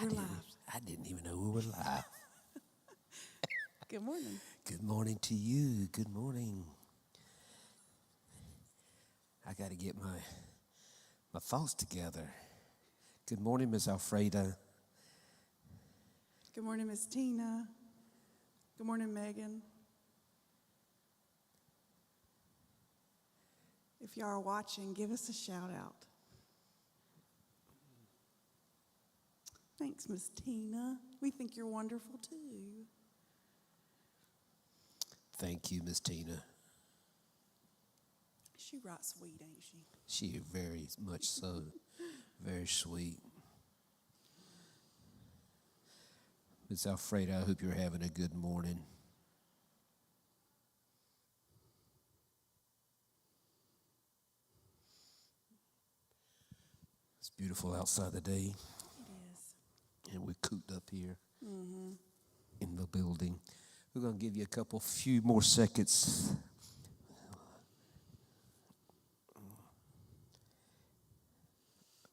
We're live. I didn't even know we were live. Good morning. Good morning to you. Good morning. I got to get my thoughts together. Good morning, Miss Alfreda. Good morning, Miss Tina. Good morning, Megan. If y'all are watching, give us a shout out. Thanks, Miss Tina. We think you're wonderful too. Thank you, Miss Tina. She right sweet, ain't she? She is very much so. Very sweet. Miss Alfreda, I hope you're having a good morning. It's beautiful outside today. It is. And we're cooped up here in the building. We're going to give you a few more seconds.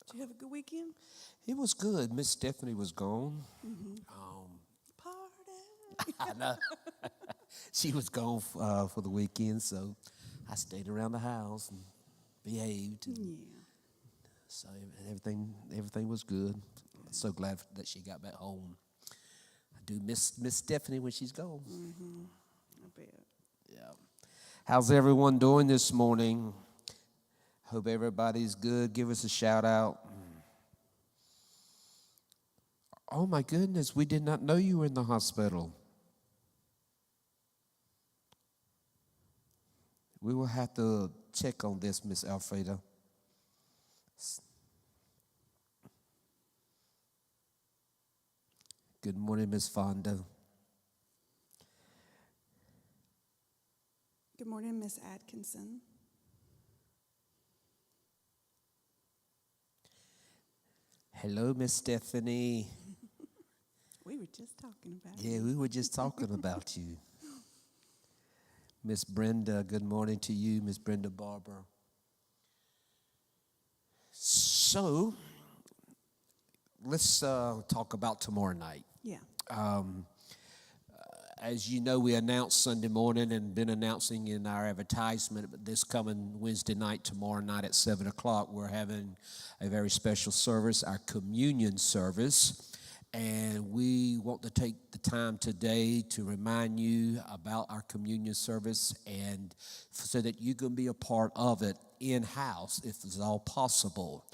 Did you have a good weekend? It was good. Miss Stephanie was gone. Party. I know. She was gone for the weekend, so I stayed around the house and behaved. And Yeah. so everything was good. I'm so glad that she got back home. I do miss Stephanie when she's gone. I bet. Yeah. How's everyone doing this morning? Hope everybody's good. Give us a shout out. Oh my goodness, we did not know you were in the hospital. We will have to check on this, Miss Alfreda. Good morning, Miss Fonda. Good morning, Miss Atkinson. Hello, Miss Stephanie. We were just talking about Yeah, it. we were just talking about you. Miss Brenda, good morning to you, Miss Brenda Barber. So, let's talk about tomorrow night. Yeah. As you know, we announced Sunday morning and been announcing in our advertisement, but this coming Wednesday night, tomorrow night at 7 o'clock, we're having a very special service, our communion service. And we want to take the time today to remind you about our communion service and so that you can be a part of it in-house if it's all possible.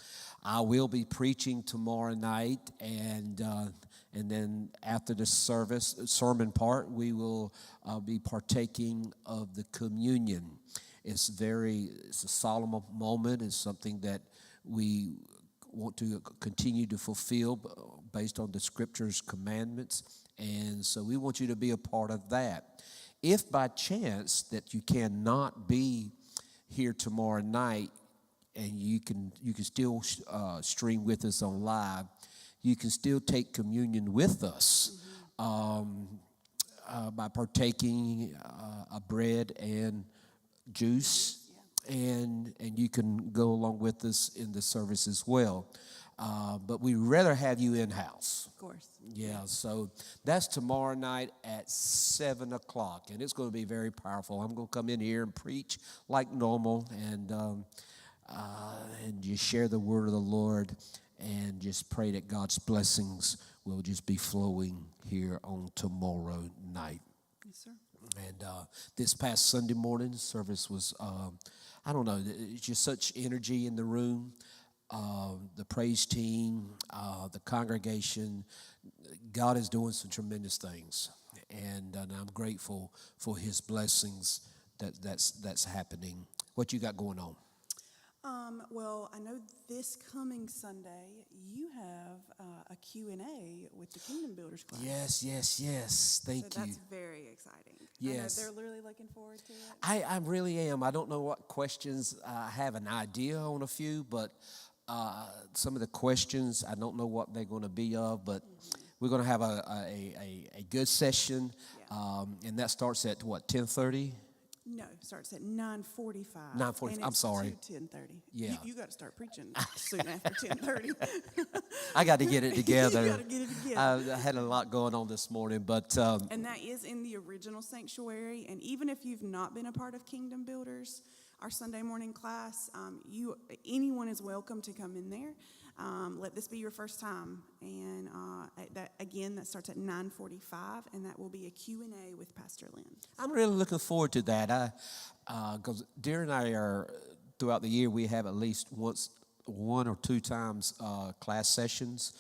I will be preaching tomorrow night, and then after the sermon part, we will be partaking of the communion. It's a solemn moment. It's something that we want to continue to fulfill based on the Scripture's commandments, and so we want you to be a part of that. If by chance that you cannot be here tomorrow night, and you can still stream with us on live, you can still take communion with us by partaking a bread and juice, and you can go along with us in the service as well. But we'd rather have you in-house. Of course. Yeah, so that's tomorrow night at 7 o'clock, and it's going to be very powerful. I'm going to come in here and preach like normal, and just share the word of the Lord, and just pray that God's blessings will just be flowing here on tomorrow night. Yes, sir. And this past Sunday morning service was, I don't know, it's just such energy in the room. The praise team, the congregation, God is doing some tremendous things, and I'm grateful for His blessings that's happening. What you got going on? Well, I know this coming Sunday you have a Q&A with the Kingdom Builders class. Yes. Thank you. So that's very exciting. Yes. I know they're really looking forward to it. I really am. I don't know what questions. I have an idea on a few, but some of the questions, I don't know what they're going to be of, but we're going to have a good session, and that starts at, what, 10:30? No, starts at 9:45. 9:40. And I'm it's sorry. to 10:30. Yeah. You got to start preaching soon after 10:30. I got to get it together. You got to get it together. I had a lot going on this morning, but And that is in the original sanctuary. And even if you've not been a part of Kingdom Builders, our Sunday morning class, anyone is welcome to come in there. Let this be your first time. And that starts at 9:45, and that will be a Q&A with Pastor Lynn. I'm really looking forward to that. Because during throughout the year, we have at least one or two times class sessions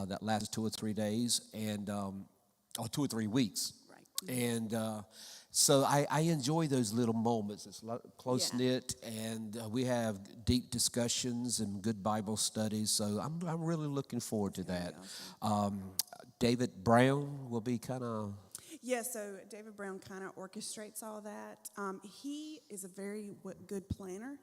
that last 2 or 3 days, and or 2 or 3 weeks. Right. And so I enjoy those little moments. It's close knit, and we have deep discussions and good Bible studies. So I'm really looking forward to that. Awesome. David Brown will be kind of. Yeah, so David Brown kind of orchestrates all that. He is a very good planner.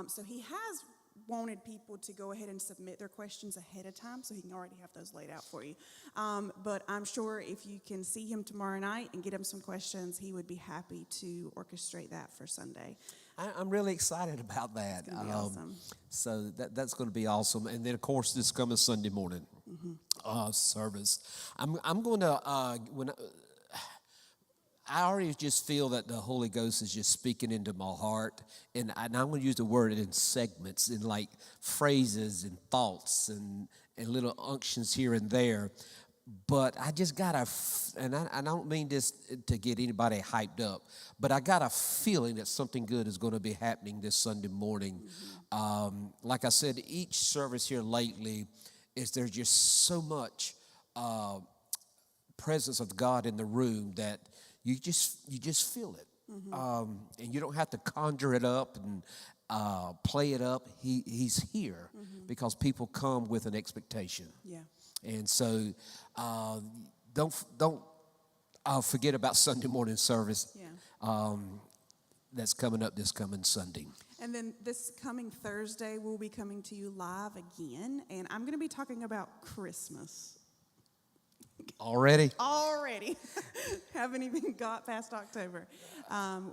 So he has wanted people to go ahead and submit their questions ahead of time so he can already have those laid out for you. But I'm sure if you can see him tomorrow night and get him some questions, he would be happy to orchestrate that for Sunday. I'm really excited about that. It's gonna be awesome. So that's going to be awesome. And then, of course, this coming Sunday morning service. I'm going to, I already just feel that the Holy Ghost is just speaking into my heart. And I'm going to use the word in segments, in like phrases and thoughts and little unctions here and there. But I just got and I don't mean this to get anybody hyped up, but I got a feeling that something good is going to be happening this Sunday morning. Like I said, each service here lately, there's just so much presence of God in the room that you just feel it. And you don't have to conjure it up and play it up. He's here because people come with an expectation. Yeah. And so don't forget about Sunday morning service. Yeah. That's coming up this coming Sunday. And then this coming Thursday, we'll be coming to you live again, and I'm going to be talking about Christmas. Already? Haven't even got past October.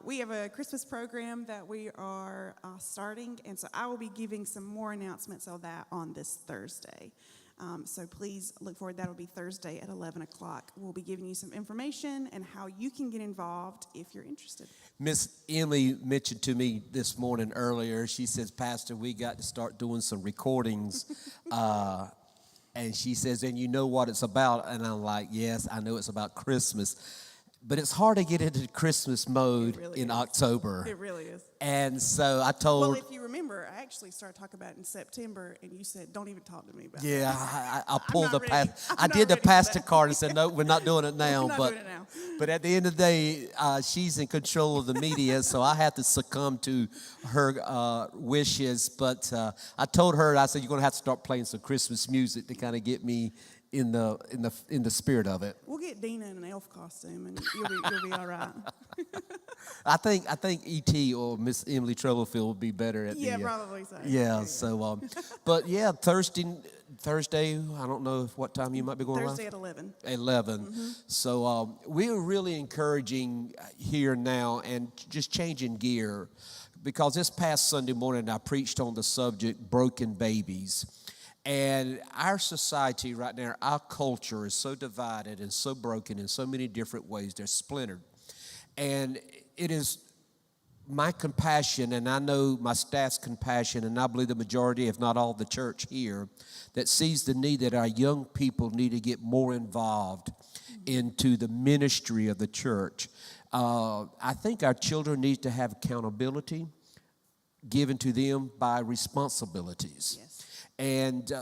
We have a Christmas program that we are starting, and so I will be giving some more announcements of that on this Thursday. So please look forward. That'll be Thursday at 11 o'clock. We'll be giving you some information and how you can get involved if you're interested. Miss Emily mentioned to me this morning earlier, she says, Pastor, we got to start doing some recordings. And she says, and you know what it's about? And I'm like, yes, I know it's about Christmas. But it's hard to get into Christmas mode in October. It really is. And so I told... Well, if you remember, I actually started talking about it in September, and you said, don't even talk to me about it. Yeah, I pulled the I did the pastor card and said, no, we're not doing it now. But at the end of the day, she's in control of the media, so I have to succumb to her wishes. But I told her, I said, you're going to have to start playing some Christmas music to kind of get me in the spirit of it. We'll get Dina in an elf costume, and you'll be all right. I think E.T. or Miss Emily Troublefield will be better at probably so. Yeah, so but yeah, Thursday, I don't know what time you might be going Thursday live. at 11. 11. So we're really encouraging here now and just changing gear, because this past Sunday morning I preached on the subject broken babies. And our society right now, our culture is so divided and so broken in so many different ways. They're splintered. And it is my compassion, and I know my staff's compassion, and I believe the majority, if not all the church here, that sees the need that our young people need to get more involved into the ministry of the church. I think our children need to have accountability given to them by responsibilities. Yes. And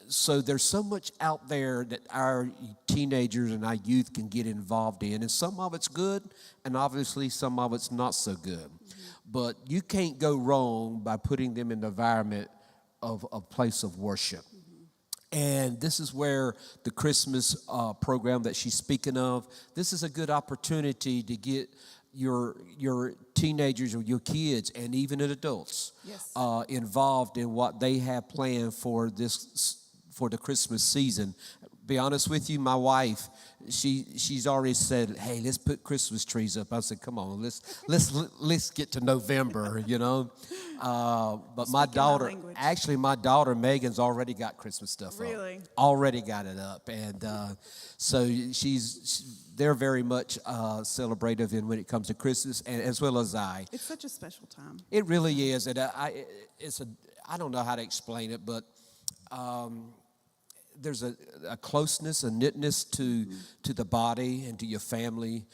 so there's so much out there that our teenagers and our youth can get involved in. And some of it's good, and obviously some of it's not so good. Mm-hmm. But you can't go wrong by putting them in the environment of a place of worship. Mm-hmm. And this is where the Christmas program that she's speaking of, this is a good opportunity to get your teenagers or your kids and even adults involved in what they have planned for the Christmas season, be honest with you, my wife, she's already said, "Hey, let's put Christmas trees up." I said, "Come on, let's get to November, you know." But my Speaking my daughter, language. actually, my daughter Megan's already got Christmas stuff up. Really? Already got it up, and so they're very much celebrative in when it comes to Christmas, and as well as I. It's such a special time. It really is, and I don't know how to explain it, but there's a closeness, a knitness to the body and to your family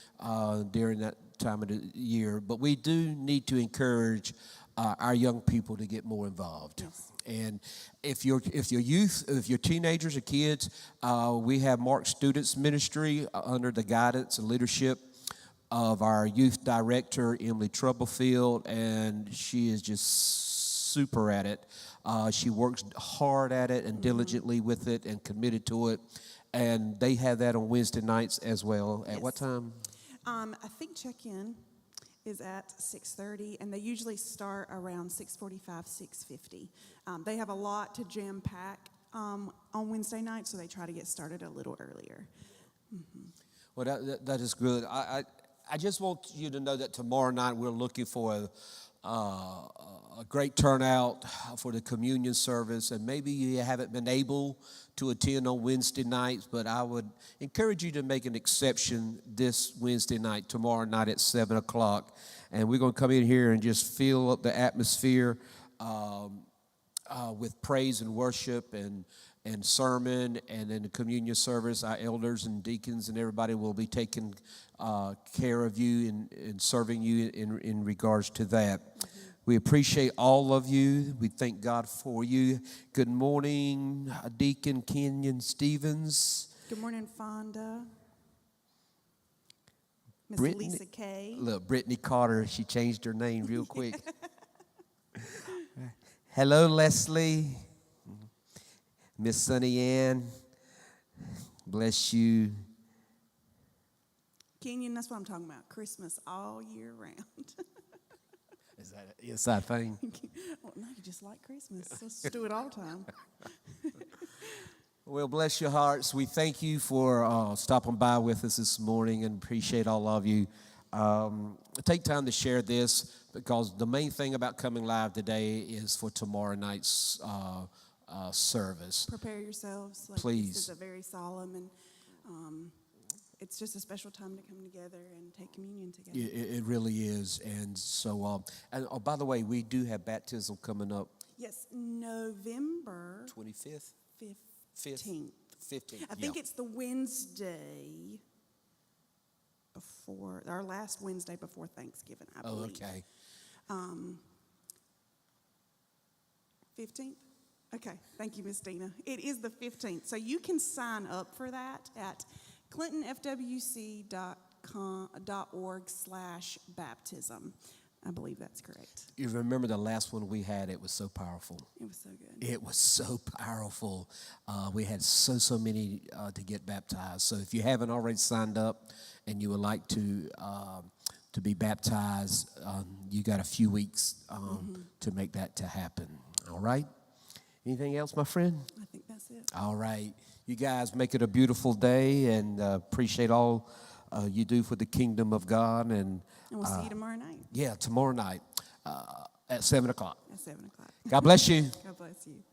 during that time of the year. But we do need to encourage our young people to get more involved. Yes. And if you're teenagers or kids, we have Mark Students Ministry under the guidance and leadership of our youth director, Emily Troublefield, and she is just super at it. She works hard at it and diligently with it and committed to it. And they have that on Wednesday nights as well. At what time? I think check-in is at 6:30, and they usually start around 6:45, 6:50. They have a lot to jam-pack on Wednesday night, so they try to get started a little earlier. Mm-hmm. Well, that is good. I just want you to know that tomorrow night we're looking for a great turnout for the communion service, and maybe you haven't been able to attend on Wednesday nights, but I would encourage you to make an exception this Wednesday night, tomorrow night at 7 o'clock, and we're going to come in here and just fill up the atmosphere with praise and worship and sermon, and then the communion service. Our elders and deacons and everybody will be taking care of you and serving you in regards to that. We appreciate all of you. We thank God for you. Good morning, Deacon Kenyon Stevens. Good morning, Fonda. Miss Brittany- Lisa Kay. Look, Brittany Carter, she changed her name real quick. Hello, Leslie. Miss Sunny Ann. Bless you. Kenyon, that's what I'm talking about. Christmas all year round. Is that an inside thing? Well, no, you just like Christmas. Let's do it all the time. Well, bless your hearts. We thank you for stopping by with us this morning and appreciate all of you. Take time to share this, because the main thing about coming live today is for tomorrow night's service. Prepare yourselves. Please. This is a very solemn, and it's just a special time to come together and take communion together. It really is. And so, by the way, we do have baptism coming up. Yes, November 25th? 15th. 15th. I think it's the Wednesday before, our last Wednesday before Thanksgiving, I believe. Oh, okay. 15th? Okay, thank you, Miss Dina. It is the 15th. So you can sign up for that at clintonfwc.org/baptism. I believe that's correct. You remember the last one we had? It was so powerful. It was so good. It was so powerful. We had so many to get baptized. So if you haven't already signed up and you would like to be baptized, you got a few weeks to make that to happen. All right? Anything else, my friend? I think that's it. All right. You guys make it a beautiful day, and appreciate all you do for the kingdom of God. And we'll see you tomorrow night. Yeah, tomorrow night at 7 o'clock. At 7 o'clock. God bless you. God bless you.